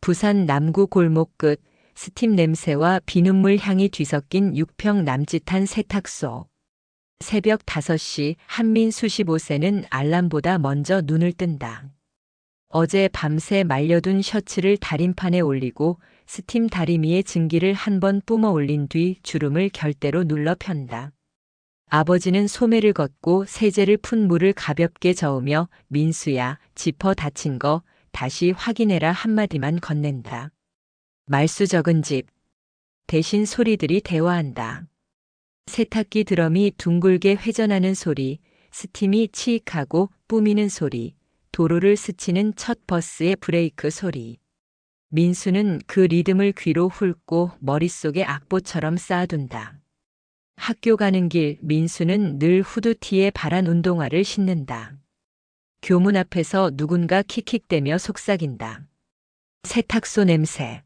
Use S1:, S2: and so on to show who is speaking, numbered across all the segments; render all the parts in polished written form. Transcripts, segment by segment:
S1: 부산 남구 골목 끝 스팀 냄새와 비눗물 향이 뒤섞인 6평 남짓한 세탁소. 새벽 5시 한민수 15세는 알람보다 먼저 눈을 뜬다. 어제 밤새 말려둔 셔츠를 다림판에 올리고 스팀 다리미에 증기를 한 번 뿜어 올린 뒤 주름을 결대로 눌러 편다. 아버지는 소매를 걷고 세제를 푼 물을 가볍게 저으며 민수야, 지퍼 닫힌 거 다시 확인해라 한마디만 건넨다. 말수 적은 집. 대신 소리들이 대화한다. 세탁기 드럼이 둥글게 회전하는 소리, 스팀이 치익하고 뿜이는 소리, 도로를 스치는 첫 버스의 브레이크 소리. 민수는 그 리듬을 귀로 훑고 머릿속에 악보처럼 쌓아둔다. 학교 가는 길 민수는 늘 후드티에 파란 운동화를 신는다. 교문 앞에서 누군가 킥킥대며 속삭인다. 세탁소 냄새.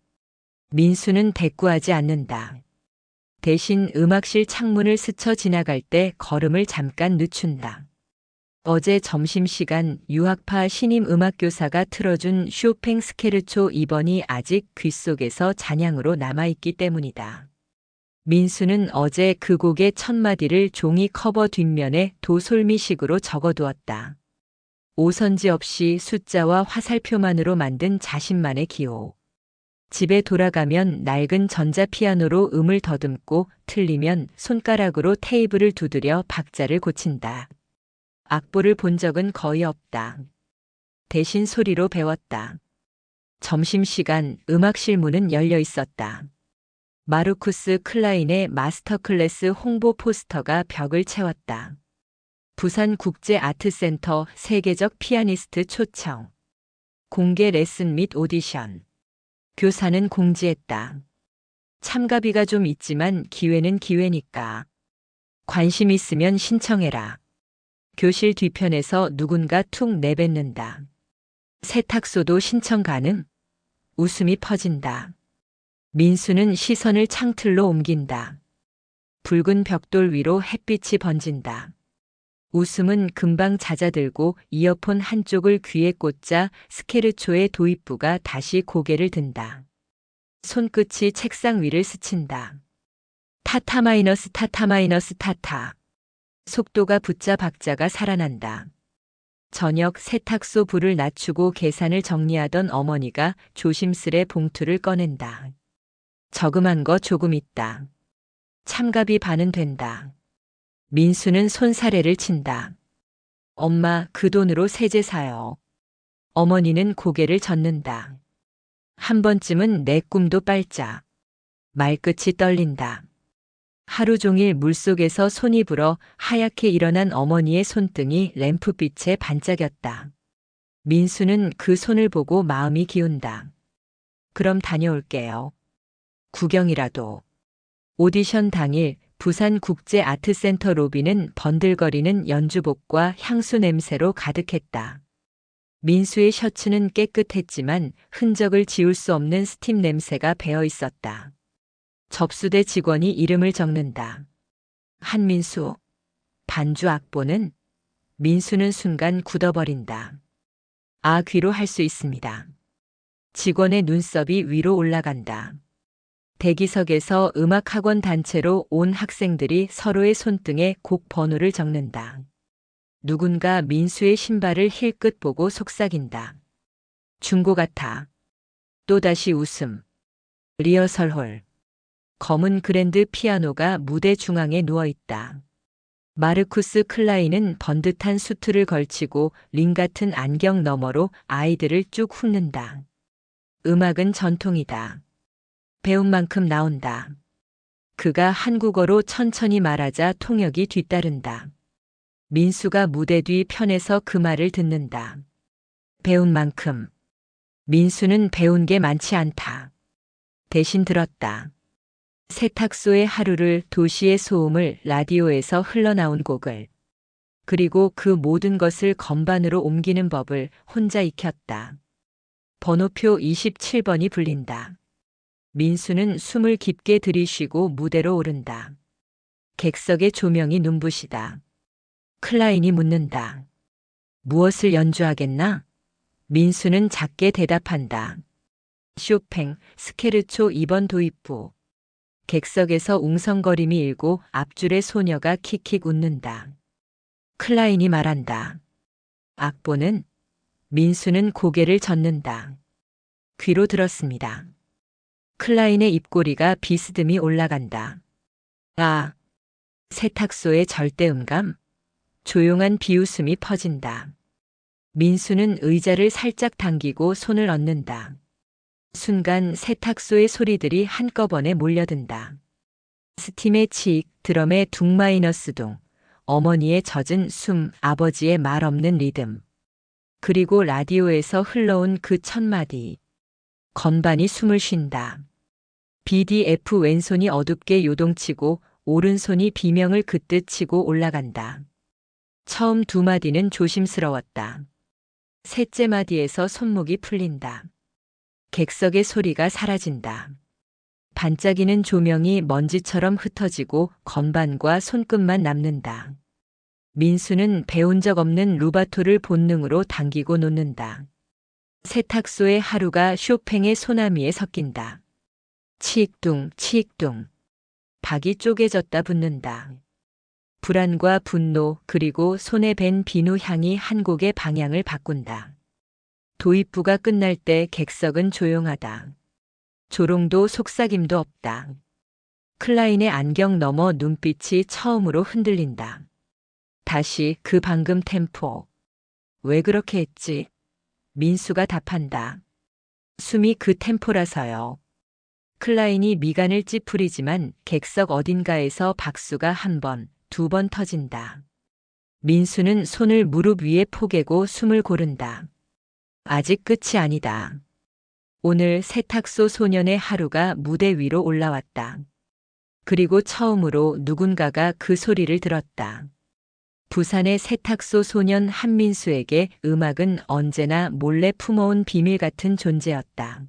S1: 민수는 대꾸하지 않는다. 대신 음악실 창문을 스쳐 지나갈 때 걸음을 잠깐 늦춘다. 어제 점심시간 유학파 신임 음악교사가 틀어준 쇼팽 스케르초 2번이 아직 귓속에서 잔향으로 남아있기 때문이다. 민수는 어제 그 곡의 첫 마디를 종이 커버 뒷면에 도솔미식으로 적어두었다. 오선지 없이 숫자와 화살표만으로 만든 자신만의 기호. 집에 돌아가면 낡은 전자피아노로 음을 더듬고 틀리면 손가락으로 테이블을 두드려 박자를 고친다. 악보를 본 적은 거의 없다. 대신 소리로 배웠다. 점심시간 음악실 문은 열려 있었다. 마르쿠스 클라인의 마스터클래스 홍보 포스터가 벽을 채웠다. 부산국제아트센터 세계적 피아니스트 초청. 공개 레슨 및 오디션. 교사는 공지했다. 참가비가 좀 있지만 기회는 기회니까. 관심 있으면 신청해라. 교실 뒤편에서 누군가 툭 내뱉는다. 세탁소도 신청 가능? 웃음이 퍼진다. 민수는 시선을 창틀로 옮긴다. 붉은 벽돌 위로 햇빛이 번진다. 웃음은 금방 잦아들고 이어폰 한쪽을 귀에 꽂자 스케르초의 도입부가 다시 고개를 든다. 손끝이 책상 위를 스친다. 타타 마이너스 타타 마이너스 타타. 속도가 붙자 박자가 살아난다. 저녁 세탁소 불을 낮추고 계산을 정리하던 어머니가 조심스레 봉투를 꺼낸다. 저금한 거 조금 있다. 참가비 반은 된다. 민수는 손사래를 친다. 엄마, 그 돈으로 세제 사요. 어머니는 고개를 젓는다. 한 번쯤은 내 꿈도 빨자. 말끝이 떨린다. 하루 종일 물속에서 손이 불어 하얗게 일어난 어머니의 손등이 램프빛에 반짝였다. 민수는 그 손을 보고 마음이 기운다. 그럼 다녀올게요. 구경이라도. 오디션 당일 부산국제아트센터 로비는 번들거리는 연주복과 향수 냄새로 가득했다. 민수의 셔츠는 깨끗했지만 흔적을 지울 수 없는 스팀 냄새가 배어 있었다. 접수대 직원이 이름을 적는다. 한민수. 반주 악보는? 민수는 순간 굳어버린다. 아, 귀로 할 수 있습니다. 직원의 눈썹이 위로 올라간다. 대기석에서 음악학원 단체로 온 학생들이 서로의 손등에 곡 번호를 적는다. 누군가 민수의 신발을 힐끗 보고 속삭인다. 중고 같아. 또다시 웃음. 리허설홀. 검은 그랜드 피아노가 무대 중앙에 누워있다. 마르쿠스 클라인은 번듯한 수트를 걸치고 링 같은 안경 너머로 아이들을 쭉 훑는다. 음악은 전통이다. 배운 만큼 나온다. 그가 한국어로 천천히 말하자 통역이 뒤따른다. 민수가 무대 뒤 편에서 그 말을 듣는다. 배운 만큼. 민수는 배운 게 많지 않다. 대신 들었다. 세탁소의 하루를, 도시의 소음을, 라디오에서 흘러나온 곡을. 그리고 그 모든 것을 건반으로 옮기는 법을 혼자 익혔다. 번호표 27번이 불린다. 민수는 숨을 깊게 들이쉬고 무대로 오른다. 객석의 조명이 눈부시다. 클라인이 묻는다. 무엇을 연주하겠나? 민수는 작게 대답한다. 쇼팽, 스케르초 2번 도입부. 객석에서 웅성거림이 일고 앞줄의 소녀가 킥킥 웃는다. 클라인이 말한다. 악보는? 민수는 고개를 젓는다. 귀로 들었습니다. 클라인의 입꼬리가 비스듬히 올라간다. 아! 세탁소의 절대음감? 조용한 비웃음이 퍼진다. 민수는 의자를 살짝 당기고 손을 얹는다. 순간 세탁소의 소리들이 한꺼번에 몰려든다. 스팀의 칙, 드럼의 둥 마이너스 둥, 어머니의 젖은 숨, 아버지의 말 없는 리듬. 그리고 라디오에서 흘러온 그 첫 마디. 건반이 숨을 쉰다. BDF 왼손이 어둡게 요동치고 오른손이 비명을 긋듯 치고 올라간다. 처음 두 마디는 조심스러웠다. 셋째 마디에서 손목이 풀린다. 객석의 소리가 사라진다. 반짝이는 조명이 먼지처럼 흩어지고 건반과 손끝만 남는다. 민수는 배운 적 없는 루바토를 본능으로 당기고 놓는다. 세탁소의 하루가 쇼팽의 소나미에 섞인다. 치익둥, 치익둥. 박이 쪼개졌다 붙는다. 불안과 분노 그리고 손에 밴 비누 향이 한 곡의 방향을 바꾼다. 도입부가 끝날 때 객석은 조용하다. 조롱도 속삭임도 없다. 클라인의 안경 너머 눈빛이 처음으로 흔들린다. 다시 그 방금 템포. 왜 그렇게 했지? 민수가 답한다. 숨이 그 템포라서요. 클라인이 미간을 찌푸리지만 객석 어딘가에서 박수가 한 번, 두 번 터진다. 민수는 손을 무릎 위에 포개고 숨을 고른다. 아직 끝이 아니다. 오늘 세탁소 소년의 하루가 무대 위로 올라왔다. 그리고 처음으로 누군가가 그 소리를 들었다. 부산의 세탁소 소년 한민수에게 음악은 언제나 몰래 품어온 비밀 같은 존재였다.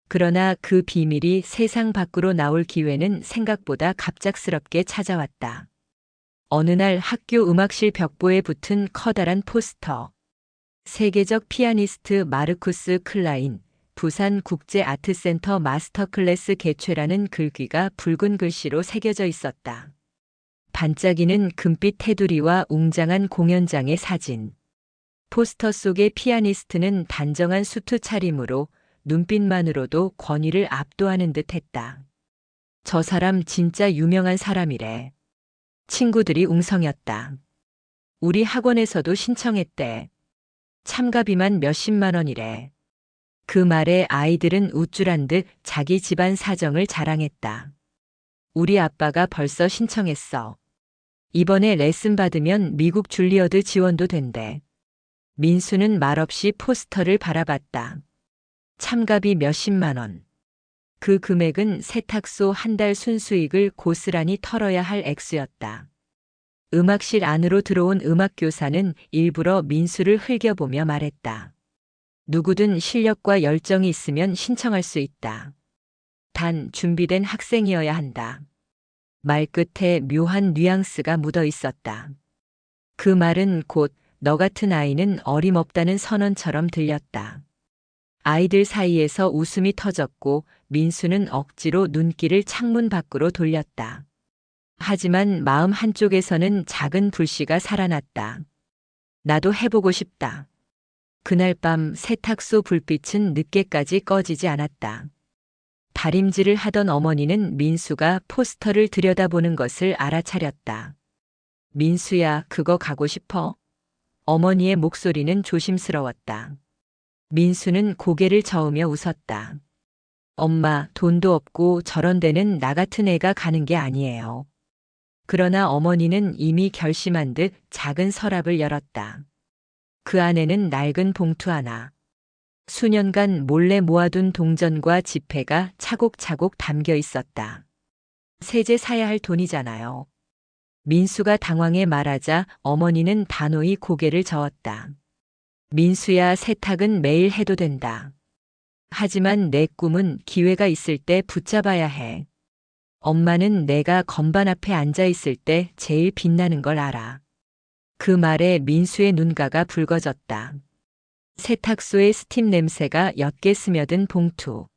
S1: 그러나 그 비밀이 세상 밖으로 나올 기회는 생각보다 갑작스럽게 찾아왔다. 어느 날 학교 음악실 벽보에 붙은 커다란 포스터. 세계적 피아니스트 마르쿠스 클라인, 부산국제아트센터 마스터클래스 개최라는 글귀가 붉은 글씨로 새겨져 있었다. 반짝이는 금빛 테두리와 웅장한 공연장의 사진. 포스터 속의 피아니스트는 단정한 수트 차림으로 눈빛만으로도 권위를 압도하는 듯 했다. 저 사람 진짜 유명한 사람이래. 친구들이 웅성였다. 우리 학원에서도 신청했대. 참가비만 몇십만 원이래. 그 말에 아이들은 우쭐한 듯 자기 집안 사정을 자랑했다. 우리 아빠가 벌써 신청했어. 이번에 레슨 받으면 미국 줄리어드 지원도 된대. 민수는 말없이 포스터를 바라봤다. 참가비 몇십만 원. 그 금액은 세탁소 한 달 순수익을 고스란히 털어야 할 액수였다. 음악실 안으로 들어온 음악교사는 일부러 민수를 흘겨보며 말했다. 누구든 실력과 열정이 있으면 신청할 수 있다. 단 준비된 학생이어야 한다. 말끝에 묘한 뉘앙스가 묻어 있었다. 그 말은 곧 너 같은 아이는 어림없다는 선언처럼 들렸다. 아이들 사이에서 웃음이 터졌고 민수는 억지로 눈길을 창문 밖으로 돌렸다. 하지만 마음 한쪽에서는 작은 불씨가 살아났다. 나도 해보고 싶다. 그날 밤 세탁소 불빛은 늦게까지 꺼지지 않았다. 다림질을 하던 어머니는 민수가 포스터를 들여다보는 것을 알아차렸다. 민수야, 그거 가고 싶어? 어머니의 목소리는 조심스러웠다. 민수는 고개를 저으며 웃었다. 엄마, 돈도 없고 저런 데는 나 같은 애가 가는 게 아니에요. 그러나 어머니는 이미 결심한 듯 작은 서랍을 열었다. 그 안에는 낡은 봉투 하나. 수년간 몰래 모아둔 동전과 지폐가 차곡차곡 담겨 있었다. 세제 사야 할 돈이잖아요. 민수가 당황해 말하자 어머니는 단호히 고개를 저었다. 민수야, 세탁은 매일 해도 된다. 하지만 내 꿈은 기회가 있을 때 붙잡아야 해. 엄마는 내가 건반 앞에 앉아 있을 때 제일 빛나는 걸 알아. 그 말에 민수의 눈가가 붉어졌다. 세탁소의 스팀 냄새가 옅게 스며든 봉투.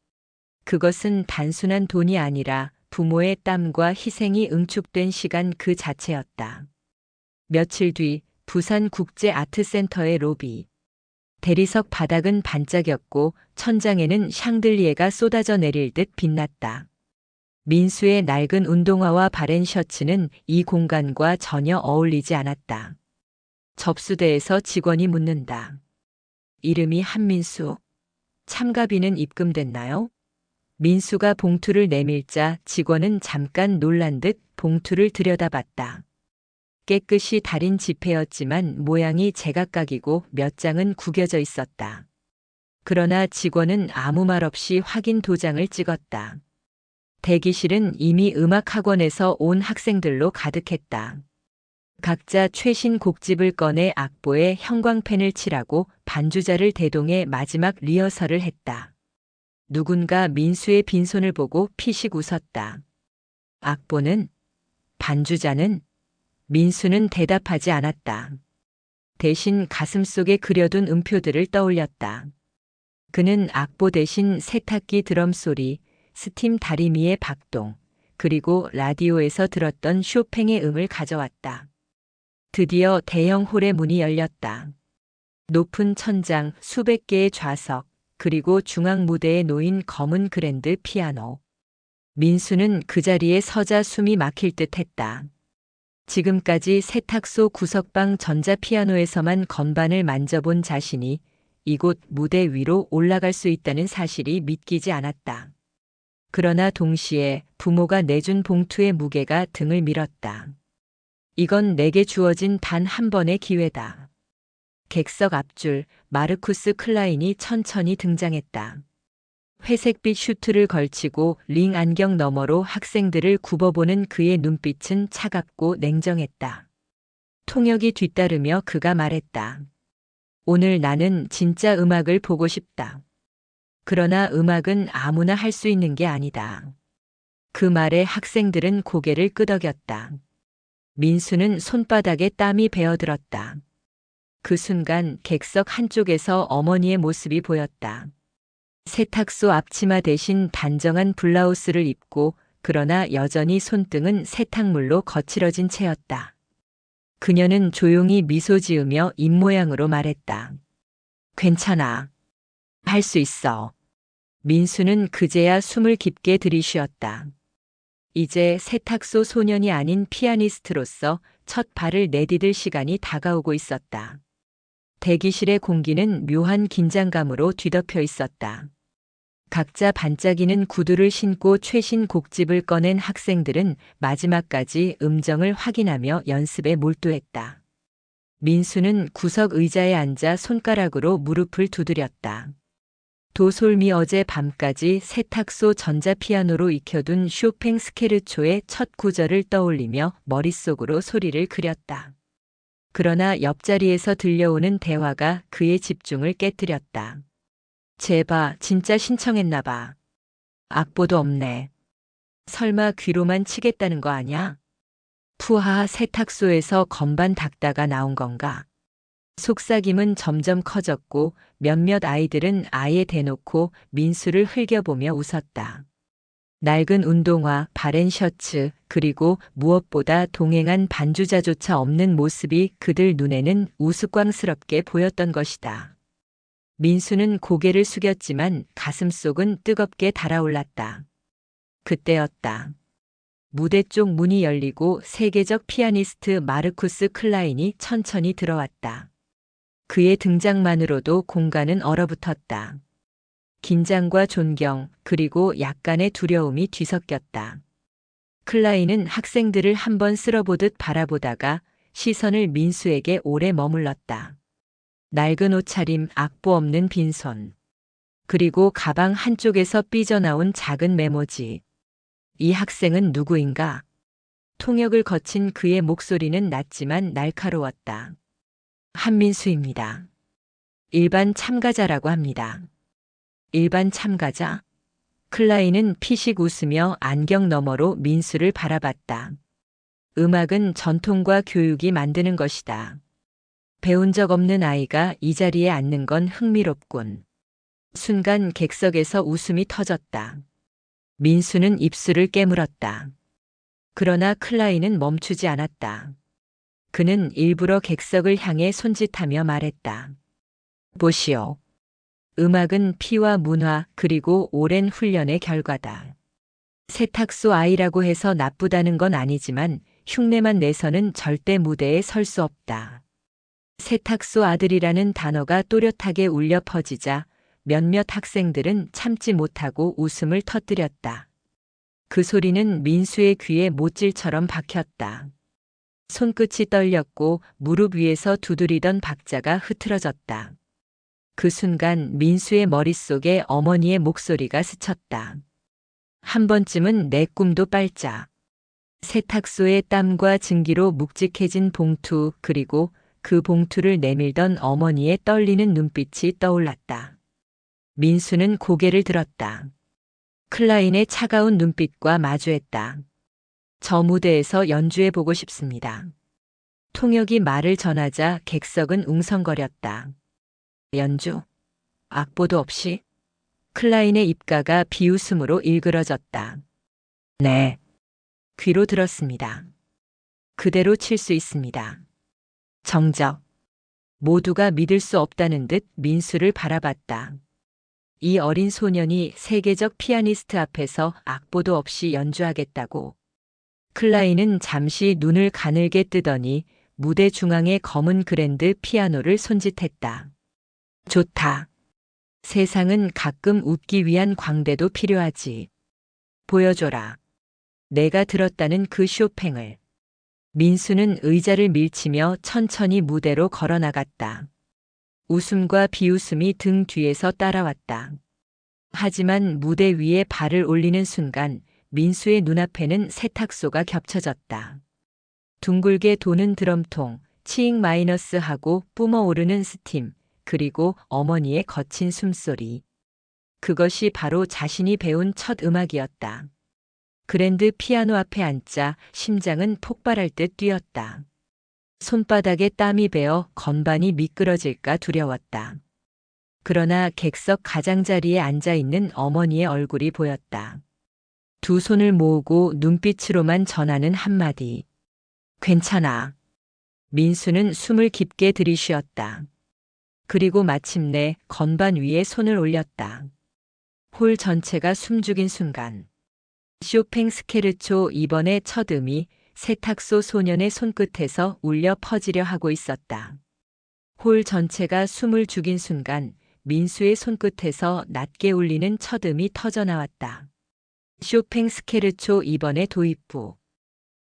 S1: 그것은 단순한 돈이 아니라 부모의 땀과 희생이 응축된 시간 그 자체였다. 며칠 뒤 부산국제아트센터의 로비. 대리석 바닥은 반짝였고 천장에는 샹들리에가 쏟아져 내릴 듯 빛났다. 민수의 낡은 운동화와 바렌 셔츠는 이 공간과 전혀 어울리지 않았다. 접수대에서 직원이 묻는다. 이름이 한민수. 참가비는 입금됐나요? 민수가 봉투를 내밀자 직원은 잠깐 놀란 듯 봉투를 들여다봤다. 깨끗이 달인 지폐였지만 모양이 제각각이고 몇 장은 구겨져 있었다. 그러나 직원은 아무 말 없이 확인 도장을 찍었다. 대기실은 이미 음악학원에서 온 학생들로 가득했다. 각자 최신 곡집을 꺼내 악보에 형광펜을 칠하고 반주자를 대동해 마지막 리허설을 했다. 누군가 민수의 빈손을 보고 피식 웃었다. 악보는? 반주자는? 민수는 대답하지 않았다. 대신 가슴속에 그려둔 음표들을 떠올렸다. 그는 악보 대신 세탁기 드럼 소리, 스팀 다리미의 박동, 그리고 라디오에서 들었던 쇼팽의 음을 가져왔다. 드디어 대형 홀의 문이 열렸다. 높은 천장, 수백 개의 좌석, 그리고 중앙 무대에 놓인 검은 그랜드 피아노. 민수는 그 자리에 서자 숨이 막힐 듯 했다. 지금까지 세탁소 구석방 전자피아노에서만 건반을 만져본 자신이 이곳 무대 위로 올라갈 수 있다는 사실이 믿기지 않았다. 그러나 동시에 부모가 내준 봉투의 무게가 등을 밀었다. 이건 내게 주어진 단 한 번의 기회다. 객석 앞줄 마르쿠스 클라인이 천천히 등장했다. 회색빛 슈트를 걸치고 링 안경 너머로 학생들을 굽어보는 그의 눈빛은 차갑고 냉정했다. 통역이 뒤따르며 그가 말했다. 오늘 나는 진짜 음악을 보고 싶다. 그러나 음악은 아무나 할 수 있는 게 아니다. 그 말에 학생들은 고개를 끄덕였다. 민수는 손바닥에 땀이 배어들었다. 그 순간 객석 한쪽에서 어머니의 모습이 보였다. 세탁소 앞치마 대신 단정한 블라우스를 입고 그러나 여전히 손등은 세탁물로 거칠어진 채였다. 그녀는 조용히 미소 지으며 입모양으로 말했다. 괜찮아. 할 수 있어. 민수는 그제야 숨을 깊게 들이쉬었다. 이제 세탁소 소년이 아닌 피아니스트로서 첫 발을 내디딜 시간이 다가오고 있었다. 대기실의 공기는 묘한 긴장감으로 뒤덮여 있었다. 각자 반짝이는 구두를 신고 최신 곡집을 꺼낸 학생들은 마지막까지 음정을 확인하며 연습에 몰두했다. 민수는 구석 의자에 앉아 손가락으로 무릎을 두드렸다. 도솔미 어제 밤까지 세탁소 전자피아노로 익혀둔 쇼팽 스케르초의 첫 구절을 떠올리며 머릿속으로 소리를 그렸다. 그러나 옆자리에서 들려오는 대화가 그의 집중을 깨뜨렸다. 제바 진짜 신청했나 봐. 악보도 없네. 설마 귀로만 치겠다는 거 아냐? 푸하 세탁소에서 건반 닦다가 나온 건가? 속삭임은 점점 커졌고 몇몇 아이들은 아예 대놓고 민수를 흘겨보며 웃었다. 낡은 운동화, 바렌 셔츠, 그리고 무엇보다 동행한 반주자조차 없는 모습이 그들 눈에는 우스꽝스럽게 보였던 것이다. 민수는 고개를 숙였지만 가슴속은 뜨겁게 달아올랐다. 그때였다. 무대 쪽 문이 열리고 세계적 피아니스트 마르쿠스 클라인이 천천히 들어왔다. 그의 등장만으로도 공간은 얼어붙었다. 긴장과 존경, 그리고 약간의 두려움이 뒤섞였다. 클라인은 학생들을 한번 쓸어보듯 바라보다가 시선을 민수에게 오래 머물렀다. 낡은 옷차림, 악보 없는 빈손. 그리고 가방 한쪽에서 삐져나온 작은 메모지. 이 학생은 누구인가? 통역을 거친 그의 목소리는 낮지만 날카로웠다. 한민수입니다. 일반 참가자라고 합니다. 일반 참가자? 클라인은 피식 웃으며 안경 너머로 민수를 바라봤다. 음악은 전통과 교육이 만드는 것이다. 배운 적 없는 아이가 이 자리에 앉는 건 흥미롭군. 순간 객석에서 웃음이 터졌다. 민수는 입술을 깨물었다. 그러나 클라이는 멈추지 않았다. 그는 일부러 객석을 향해 손짓하며 말했다. 보시오. 음악은 피와 문화 그리고 오랜 훈련의 결과다. 세탁소 아이라고 해서 나쁘다는 건 아니지만 흉내만 내서는 절대 무대에 설 수 없다. 세탁소 아들이라는 단어가 또렷하게 울려 퍼지자 몇몇 학생들은 참지 못하고 웃음을 터뜨렸다. 그 소리는 민수의 귀에 못질처럼 박혔다. 손끝이 떨렸고 무릎 위에서 두드리던 박자가 흐트러졌다. 그 순간 민수의 머릿속에 어머니의 목소리가 스쳤다. 한 번쯤은 내 꿈도 빨자. 세탁소의 땀과 증기로 묵직해진 봉투 그리고 그 봉투를 내밀던 어머니의 떨리는 눈빛이 떠올랐다. 민수는 고개를 들었다. 클라인의 차가운 눈빛과 마주했다. 저 무대에서 연주해보고 싶습니다. 통역이 말을 전하자 객석은 웅성거렸다. 연주? 악보도 없이? 클라인의 입가가 비웃음으로 일그러졌다. 네. 귀로 들었습니다. 그대로 칠 수 있습니다. 정적. 모두가 믿을 수 없다는 듯 민수를 바라봤다. 이 어린 소년이 세계적 피아니스트 앞에서 악보도 없이 연주하겠다고. 클라인은 잠시 눈을 가늘게 뜨더니 무대 중앙의 검은 그랜드 피아노를 손짓했다. 좋다. 세상은 가끔 웃기 위한 광대도 필요하지. 보여줘라. 내가 들었다는 그 쇼팽을. 민수는 의자를 밀치며 천천히 무대로 걸어나갔다. 웃음과 비웃음이 등 뒤에서 따라왔다. 하지만 무대 위에 발을 올리는 순간 민수의 눈앞에는 세탁소가 겹쳐졌다. 둥글게 도는 드럼통, 치잉 마이너스 하고 뿜어오르는 스팀, 그리고 어머니의 거친 숨소리. 그것이 바로 자신이 배운 첫 음악이었다. 그랜드 피아노 앞에 앉자 심장은 폭발할 듯 뛰었다. 손바닥에 땀이 배어 건반이 미끄러질까 두려웠다. 그러나 객석 가장자리에 앉아 있는 어머니의 얼굴이 보였다. 두 손을 모으고 눈빛으로만 전하는 한마디. 괜찮아. 민수는 숨을 깊게 들이쉬었다. 그리고 마침내 건반 위에 손을 올렸다. 홀 전체가 숨죽인 순간. 쇼팽 스케르초 2번의 첫 음이 세탁소 소년의 손끝에서 울려 퍼지려 하고 있었다. 홀 전체가 숨을 죽인 순간 민수의 손끝에서 낮게 울리는 첫 음이 터져나왔다. 쇼팽 스케르초 2번의 도입부.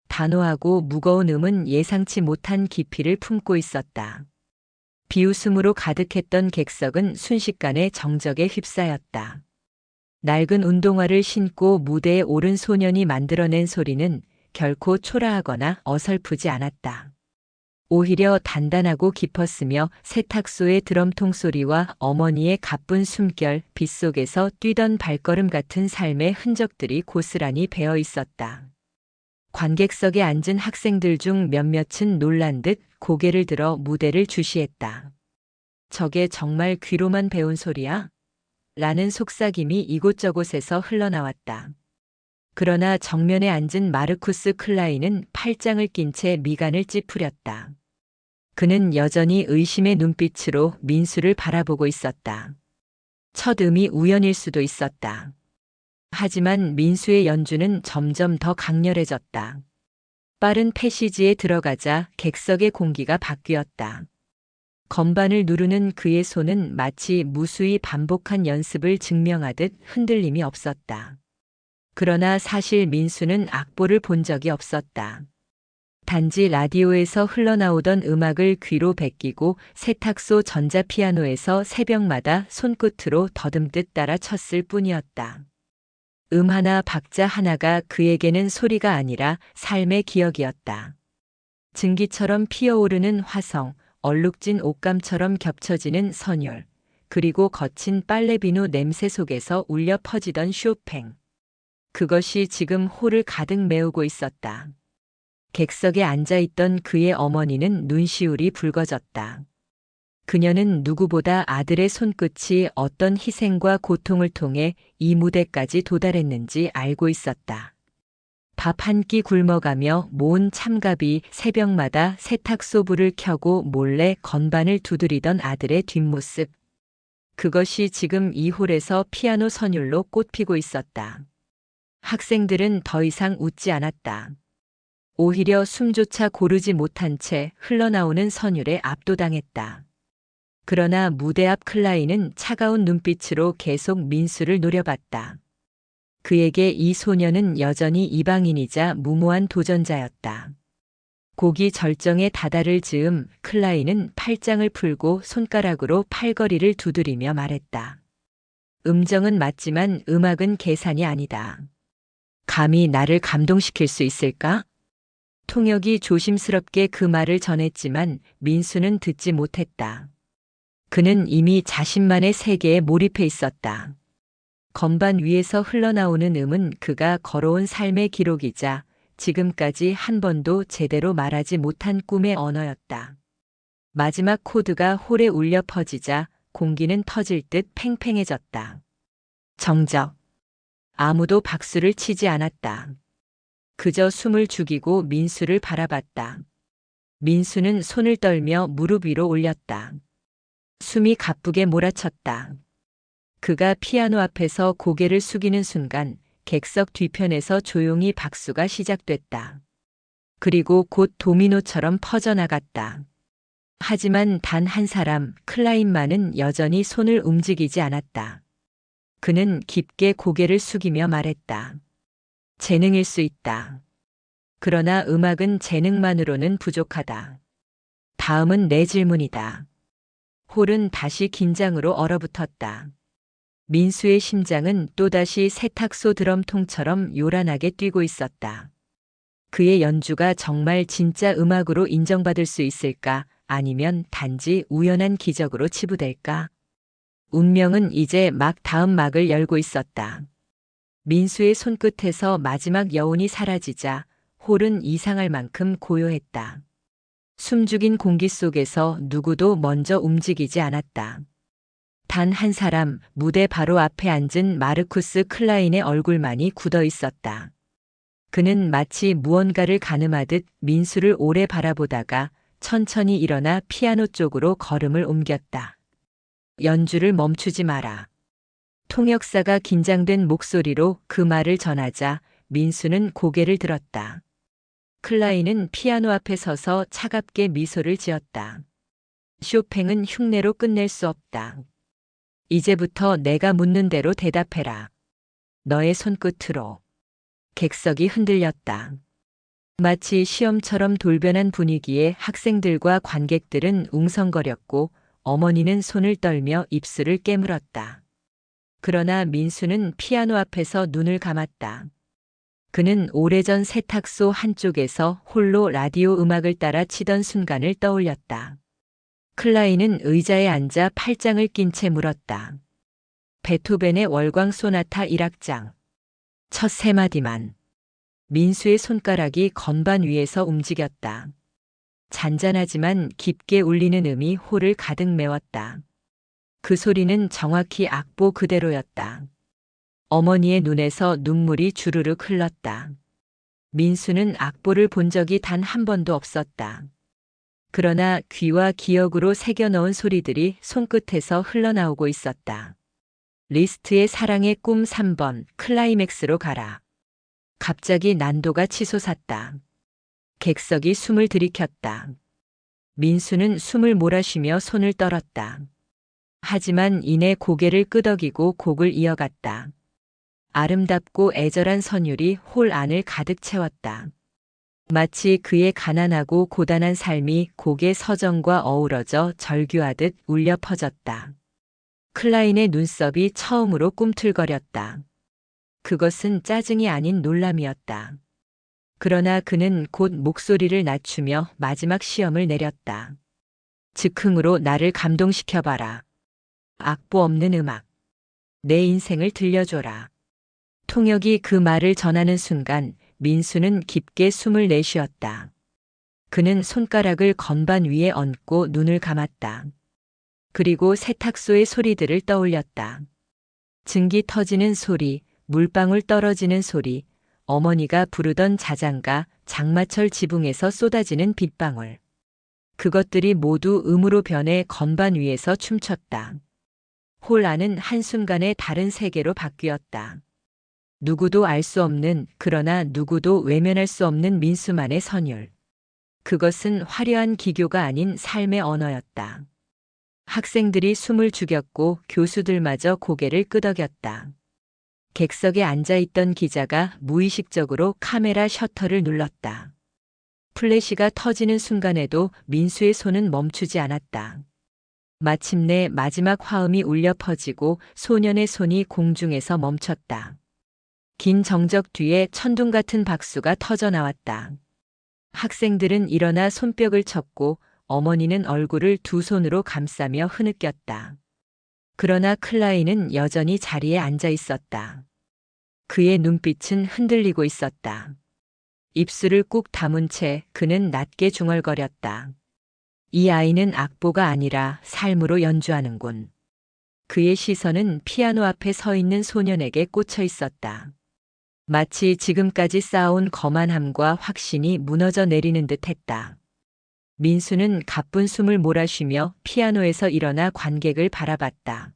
S1: 단호하고 무거운 음은 예상치 못한 깊이를 품고 있었다. 비웃음으로 가득했던 객석은 순식간에 정적에 휩싸였다. 낡은 운동화를 신고 무대에 오른 소년이 만들어낸 소리는 결코 초라하거나 어설프지 않았다. 오히려 단단하고 깊었으며 세탁소의 드럼통 소리와 어머니의 가쁜 숨결, 빗속에서 뛰던 발걸음 같은 삶의 흔적들이 고스란히 배어 있었다. 관객석에 앉은 학생들 중 몇몇은 놀란 듯 고개를 들어 무대를 주시했다. 저게 정말 귀로만 배운 소리야? 라는 속삭임이 이곳저곳에서 흘러나왔다. 그러나 정면에 앉은 마르쿠스 클라인은 팔짱을 낀 채 미간을 찌푸렸다. 그는 여전히 의심의 눈빛으로 민수를 바라보고 있었다. 첫 음이 우연일 수도 있었다. 하지만 민수의 연주는 점점 더 강렬해졌다. 빠른 패시지에 들어가자 객석의 공기가 바뀌었다. 건반을 누르는 그의 손은 마치 무수히 반복한 연습을 증명하듯 흔들림이 없었다. 그러나 사실 민수는 악보를 본 적이 없었다. 단지 라디오에서 흘러나오던 음악을 귀로 베끼고 세탁소 전자피아노에서 새벽마다 손끝으로 더듬듯 따라 쳤을 뿐이었다. 음 하나 박자 하나가 그에게는 소리가 아니라 삶의 기억이었다. 증기처럼 피어오르는 화성, 얼룩진 옷감처럼 겹쳐지는 선율, 그리고 거친 빨래비누 냄새 속에서 울려 퍼지던 쇼팽. 그것이 지금 홀을 가득 메우고 있었다. 객석에 앉아있던 그의 어머니는 눈시울이 붉어졌다. 그녀는 누구보다 아들의 손끝이 어떤 희생과 고통을 통해 이 무대까지 도달했는지 알고 있었다. 밥 한 끼 굶어가며 모은 참갑이 새벽마다 세탁소 불을 켜고 몰래 건반을 두드리던 아들의 뒷모습. 그것이 지금 이 홀에서 피아노 선율로 꽃피고 있었다. 학생들은 더 이상 웃지 않았다. 오히려 숨조차 고르지 못한 채 흘러나오는 선율에 압도당했다. 그러나 무대 앞 클라이는 차가운 눈빛으로 계속 민수를 노려봤다. 그에게 이 소녀는 여전히 이방인이자 무모한 도전자였다. 곡이 절정에 다다를 즈음 클라이는 팔짱을 풀고 손가락으로 팔걸이를 두드리며 말했다. 음정은 맞지만 음악은 계산이 아니다. 감히 나를 감동시킬 수 있을까? 통역이 조심스럽게 그 말을 전했지만 민수는 듣지 못했다. 그는 이미 자신만의 세계에 몰입해 있었다. 건반 위에서 흘러나오는 음은 그가 걸어온 삶의 기록이자 지금까지 한 번도 제대로 말하지 못한 꿈의 언어였다. 마지막 코드가 홀에 울려 퍼지자 공기는 터질 듯 팽팽해졌다. 정적. 아무도 박수를 치지 않았다. 그저 숨을 죽이고 민수를 바라봤다. 민수는 손을 떨며 무릎 위로 올렸다. 숨이 가쁘게 몰아쳤다. 그가 피아노 앞에서 고개를 숙이는 순간 객석 뒤편에서 조용히 박수가 시작됐다. 그리고 곧 도미노처럼 퍼져나갔다. 하지만 단 한 사람, 클라인만은 여전히 손을 움직이지 않았다. 그는 깊게 고개를 숙이며 말했다. 재능일 수 있다. 그러나 음악은 재능만으로는 부족하다. 다음은 내 질문이다. 홀은 다시 긴장으로 얼어붙었다. 민수의 심장은 또다시 세탁소 드럼통처럼 요란하게 뛰고 있었다. 그의 연주가 정말 진짜 음악으로 인정받을 수 있을까? 아니면 단지 우연한 기적으로 치부될까? 운명은 이제 막 다음 막을 열고 있었다. 민수의 손끝에서 마지막 여운이 사라지자 홀은 이상할 만큼 고요했다. 숨죽인 공기 속에서 누구도 먼저 움직이지 않았다. 단 한 사람, 무대 바로 앞에 앉은 마르쿠스 클라인의 얼굴만이 굳어 있었다. 그는 마치 무언가를 가늠하듯 민수를 오래 바라보다가 천천히 일어나 피아노 쪽으로 걸음을 옮겼다. 연주를 멈추지 마라. 통역사가 긴장된 목소리로 그 말을 전하자 민수는 고개를 들었다. 클라인은 피아노 앞에 서서 차갑게 미소를 지었다. 쇼팽은 흉내로 끝낼 수 없다. 이제부터 내가 묻는 대로 대답해라. 너의 손끝으로. 객석이 흔들렸다. 마치 시험처럼 돌변한 분위기에 학생들과 관객들은 웅성거렸고 어머니는 손을 떨며 입술을 깨물었다. 그러나 민수는 피아노 앞에서 눈을 감았다. 그는 오래전 세탁소 한쪽에서 홀로 라디오 음악을 따라 치던 순간을 떠올렸다. 클라이는 의자에 앉아 팔짱을 낀 채 물었다. 베토벤의 월광 소나타 1악장. 첫 세 마디만. 민수의 손가락이 건반 위에서 움직였다. 잔잔하지만 깊게 울리는 음이 홀을 가득 메웠다. 그 소리는 정확히 악보 그대로였다. 어머니의 눈에서 눈물이 주르륵 흘렀다. 민수는 악보를 본 적이 단 한 번도 없었다. 그러나 귀와 기억으로 새겨넣은 소리들이 손끝에서 흘러나오고 있었다. 리스트의 사랑의 꿈 3번, 클라이맥스로 가라. 갑자기 난도가 치솟았다. 객석이 숨을 들이켰다. 민수는 숨을 몰아쉬며 손을 떨었다. 하지만 이내 고개를 끄덕이고 곡을 이어갔다. 아름답고 애절한 선율이 홀 안을 가득 채웠다. 마치 그의 가난하고 고단한 삶이 곡의 서정과 어우러져 절규하듯 울려 퍼졌다. 클라인의 눈썹이 처음으로 꿈틀거렸다. 그것은 짜증이 아닌 놀람이었다. 그러나 그는 곧 목소리를 낮추며 마지막 시험을 내렸다. 즉흥으로 나를 감동시켜봐라. 악보 없는 음악. 내 인생을 들려줘라. 통역이 그 말을 전하는 순간 민수는 깊게 숨을 내쉬었다. 그는 손가락을 건반 위에 얹고 눈을 감았다. 그리고 세탁소의 소리들을 떠올렸다. 증기 터지는 소리, 물방울 떨어지는 소리, 어머니가 부르던 자장가, 장마철 지붕에서 쏟아지는 빗방울. 그것들이 모두 음으로 변해 건반 위에서 춤췄다. 홀 안은 한순간에 다른 세계로 바뀌었다. 누구도 알 수 없는, 그러나 누구도 외면할 수 없는 민수만의 선율. 그것은 화려한 기교가 아닌 삶의 언어였다. 학생들이 숨을 죽였고 교수들마저 고개를 끄덕였다. 객석에 앉아있던 기자가 무의식적으로 카메라 셔터를 눌렀다. 플래시가 터지는 순간에도 민수의 손은 멈추지 않았다. 마침내 마지막 화음이 울려 퍼지고 소년의 손이 공중에서 멈췄다. 긴 정적 뒤에 천둥 같은 박수가 터져 나왔다. 학생들은 일어나 손뼉을 쳤고 어머니는 얼굴을 두 손으로 감싸며 흐느꼈다. 그러나 클라이는 여전히 자리에 앉아 있었다. 그의 눈빛은 흔들리고 있었다. 입술을 꾹 다문 채 그는 낮게 중얼거렸다. 이 아이는 악보가 아니라 삶으로 연주하는군. 그의 시선은 피아노 앞에 서 있는 소년에게 꽂혀 있었다. 마치 지금까지 쌓아온 거만함과 확신이 무너져 내리는 듯 했다. 민수는 가쁜 숨을 몰아쉬며 피아노에서 일어나 관객을 바라봤다.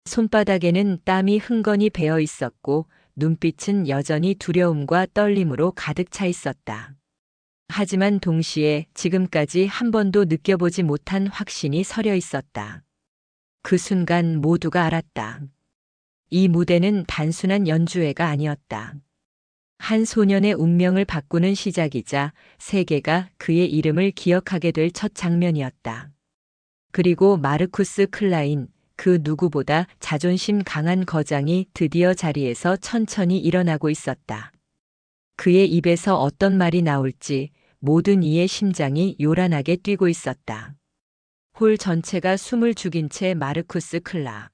S1: 손바닥에는 땀이 흥건히 배어 있었고 눈빛은 여전히 두려움과 떨림으로 가득 차 있었다. 하지만 동시에 지금까지 한 번도 느껴보지 못한 확신이 서려 있었다. 그 순간 모두가 알았다. 이 무대는 단순한 연주회가 아니었다. 한 소년의 운명을 바꾸는 시작이자 세계가 그의 이름을 기억하게 될 첫 장면이었다. 그리고 마르쿠스 클라인, 그 누구보다 자존심 강한 거장이 드디어 자리에서 천천히 일어나고 있었다. 그의 입에서 어떤 말이 나올지 모든 이의 심장이 요란하게 뛰고 있었다. 홀 전체가 숨을 죽인 채 마르쿠스 클라